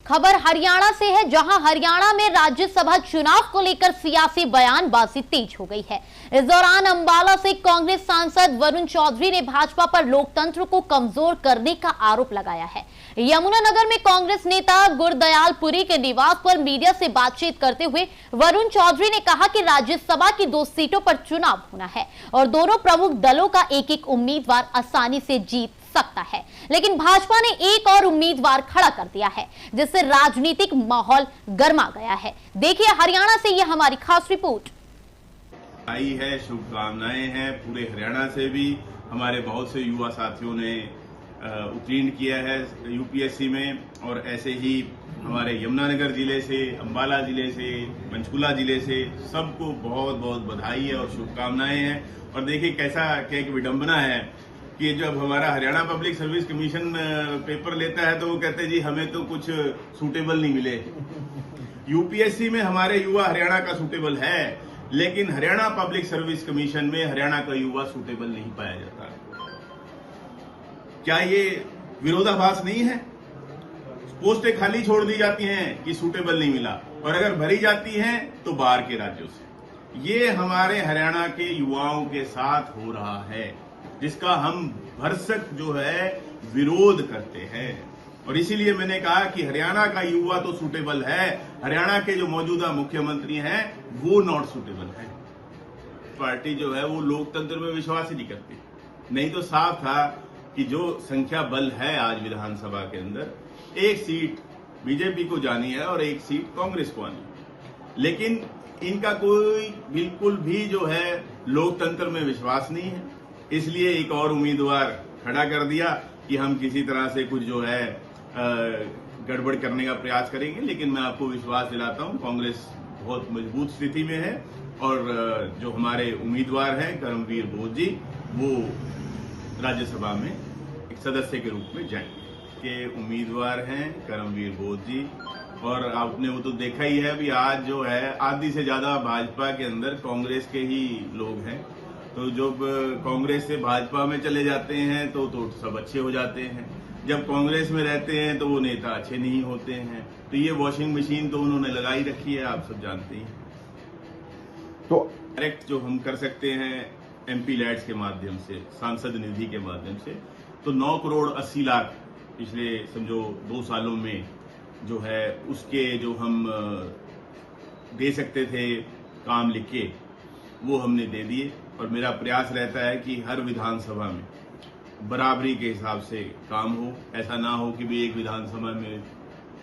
खबर हरियाणा से है, जहां हरियाणा में राज्यसभा चुनाव को लेकर सियासी बयानबाजी तेज हो गई है। इस दौरान अंबाला से कांग्रेस सांसद वरुण चौधरी ने भाजपा पर लोकतंत्र को कमजोर करने का आरोप लगाया है। यमुनानगर में कांग्रेस नेता गुरदयाल पुरी के निवास पर मीडिया से बातचीत करते हुए वरुण चौधरी ने कहा कि राज्यसभा की 2 सीटों पर चुनाव होना है और दोनों प्रमुख दलों का एक-एक उम्मीदवार आसानी से जीत सकता है, लेकिन भाजपा ने एक और उम्मीदवार खड़ा कर दिया है, जिससे राजनीतिक माहौल गर्मा गया है। देखिए हरियाणा से यह हमारी खास रिपोर्ट। आई है, शुभकामनाएं हैं पूरे हरियाणा से भी। हमारे बहुत से युवा साथियों ने उत्तीर्ण किया है यूपीएससी में, और ऐसे ही हमारे यमुनानगर जिले से, अंबाला जिले से, पंचकुला जिले से सबको बहुत बहुत बधाई है और शुभकामनाएं हैं। और देखिए कैसा एक विडंबना है कि जब हमारा Haryana public service commission paper लेता है तो वो कहते हैं जी हमें तो कुछ सूटेबल नहीं मिले। यूपीएससी में हमारे युवा हरियाणा का सूटेबल है, लेकिन हरियाणा पब्लिक सर्विस कमीशन में हरियाणा का युवा सूटेबल नहीं पाया जाता। क्या ये विरोधाभास नहीं है? पोस्टें खाली छोड़ दी जाती हैं कि सूटेबल नहीं मिला, और अगर भरी जाती हैं तो बाहर के राज्यों से। ये हमारे हरियाणा के युवाओं के साथ हो रहा है, जिसका हम भरसक जो है विरोध करते हैं। और इसीलिए मैंने कहा कि हरियाणा का युवा तो सूटेबल है, हरियाणा के जो मौजूदा मुख्यमंत्री हैं वो नॉट सूटेबल है। पार्टी जो है वो लोकतंत्र में विश्वास ही नहीं करती। नहीं तो साफ था कि जो संख्या बल है आज विधानसभा के अंदर, 1 सीट बीजेपी को जानी है और 1 सीट कांग्रेस को आनी है, लेकिन इनका कोई बिल्कुल भी जो है लोकतंत्र में विश्वास नहीं है। इसलिए एक और उम्मीदवार खड़ा कर दिया कि हम किसी तरह से कुछ जो है गड़बड़ करने का प्रयास करेंगे। लेकिन मैं आपको विश्वास दिलाता हूं कांग्रेस बहुत मजबूत स्थिति में है, और जो हमारे उम्मीदवार हैं करमवीर बोध जी, वो राज्यसभा में एक सदस्य के रूप में जाएंगे। के उम्मीदवार हैं करमवीर बोध जी, और आपने वो तो देखा ही है अभी आज जो है आधी से ज्यादा भाजपा के अंदर कांग्रेस के ही लोग हैं। तो जब कांग्रेस से भाजपा में चले जाते हैं तो सब अच्छे हो जाते हैं, जब कांग्रेस में रहते हैं तो वो नेता अच्छे नहीं होते हैं। तो ये वॉशिंग मशीन तो उन्होंने लगाई रखी है, आप सब जानते हैं। तो डायरेक्ट जो हम कर सकते हैं एमपी लैड्स के माध्यम से, सांसद निधि के माध्यम से, तो 9 करोड़ 80 लाख पिछले समझो 2 सालों में जो है उसके जो हम दे सकते थे काम लिख के, वो हमने दे दिए। और मेरा प्रयास रहता है कि हर विधानसभा में बराबरी के हिसाब से काम हो। ऐसा ना हो कि भी एक विधानसभा में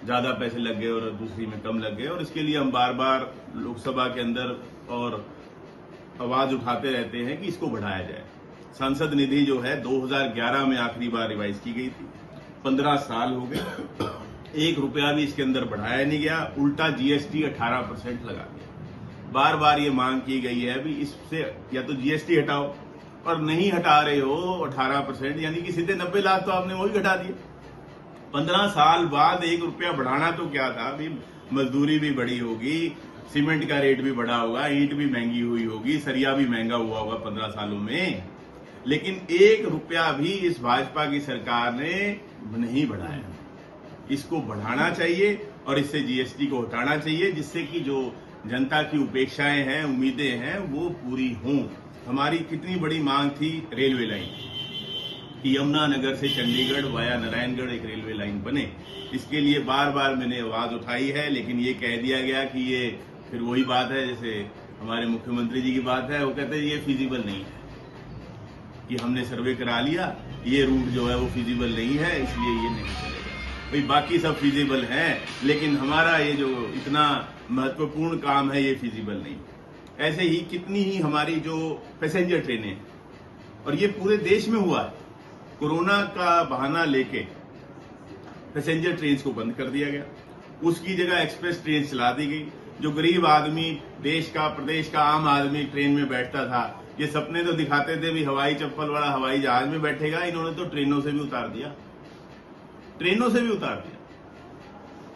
ज्यादा पैसे लग गए और दूसरी में कम लग गए। और इसके लिए हम बार बार लोकसभा के अंदर और आवाज उठाते रहते हैं कि इसको बढ़ाया जाए। सांसद निधि जो है 2011 में आखिरी बार रिवाइज की गई थी, 15 साल हो गए, 1 रुपया भी इसके अंदर बढ़ाया नहीं गया, उल्टा जीएसटी 18% लगा दिया। बार बार ये मांग की गई है भी इससे या तो जीएसटी हटाओ, और नहीं हटा रहे हो 18%, यानी कि सीधे 90 लाख तो आपने वही घटा दिए। 15 साल बाद 1 रुपया बढ़ाना तो क्या था, अभी मजदूरी भी बढ़ी होगी, सीमेंट का रेट भी बढ़ा होगा, ईंट भी महंगी हुई होगी, सरिया भी महंगा हुआ होगा 15 सालों में, लेकिन 1 रुपया भी इस भाजपा की सरकार ने नहीं बढ़ाया। इसको बढ़ाना चाहिए और इससे जीएसटी को हटाना चाहिए, जिससे कि जो जनता की उपेक्षाएं हैं, उम्मीदें हैं, वो पूरी हों। हमारी कितनी बड़ी मांग थी रेलवे लाइन कि यमुनानगर से चंडीगढ़ वाया नारायणगढ़ एक रेलवे लाइन बने। इसके लिए बार बार मैंने आवाज उठाई है, लेकिन ये कह दिया गया कि ये फिर वही बात है जैसे हमारे मुख्यमंत्री जी की बात है, वो कहते हैं ये फिजिबल नहीं है, कि हमने सर्वे करा लिया, ये रूट जो है वो फिजिबल नहीं है, इसलिए ये नहीं चलेगा। भाई बाकी सब फिजिबल हैं, लेकिन हमारा ये जो इतना महत्वपूर्ण काम है ये फिजिबल नहीं। ऐसे ही कितनी ही हमारी जो पैसेंजर ट्रेनें हैं, और ये पूरे देश में हुआ है, कोरोना का बहाना लेके पैसेंजर ट्रेन को बंद कर दिया गया, उसकी जगह एक्सप्रेस ट्रेन चला दी गई। जो गरीब आदमी, देश का प्रदेश का आम आदमी ट्रेन में बैठता था, ये सपने तो दिखाते थे भी हवाई चप्पल वाला हवाई जहाज में बैठेगा, इन्होंने तो ट्रेनों से भी उतार दिया, ट्रेनों से भी उतार दिया,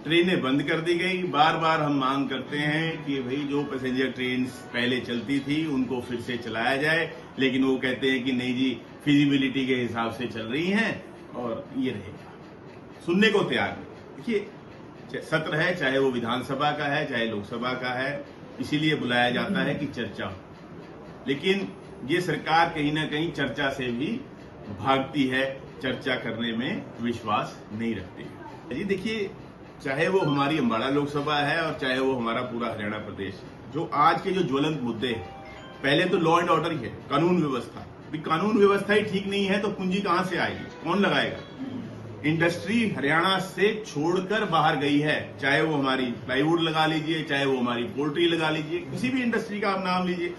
ट्रेनें बंद कर दी गई। बार बार हम मांग करते हैं कि भाई जो पैसेंजर ट्रेन पहले चलती थी उनको फिर से चलाया जाए, लेकिन वो कहते हैं कि नहीं जी फिजिबिलिटी के हिसाब से चल रही हैं और ये रहेगा, सुनने को तैयार नहीं। देखिए सत्र है, चाहे वो विधानसभा का है चाहे लोकसभा का है, इसीलिए बुलाया जाता है कि चर्चा हो। लेकिन ये सरकार कहीं ना कहीं चर्चा से भी भागती है, चर्चा करने में विश्वास नहीं रखती है। जी देखिए, चाहे वो हमारी अम्बाला लोकसभा है और चाहे वो हमारा पूरा हरियाणा प्रदेश है, जो आज के जो ज्वलंत मुद्दे हैं, पहले तो लॉ एंड ऑर्डर ही है, कानून व्यवस्था। कानून व्यवस्था ही ठीक नहीं है तो पूंजी कहां से आएगी, कौन लगाएगा? इंडस्ट्री हरियाणा से छोड़कर बाहर गई है, चाहे वो हमारी प्लाईवुड लगा लीजिए, चाहे वो हमारी पोल्ट्री लगा लीजिए, किसी भी इंडस्ट्री का आप नाम लीजिए।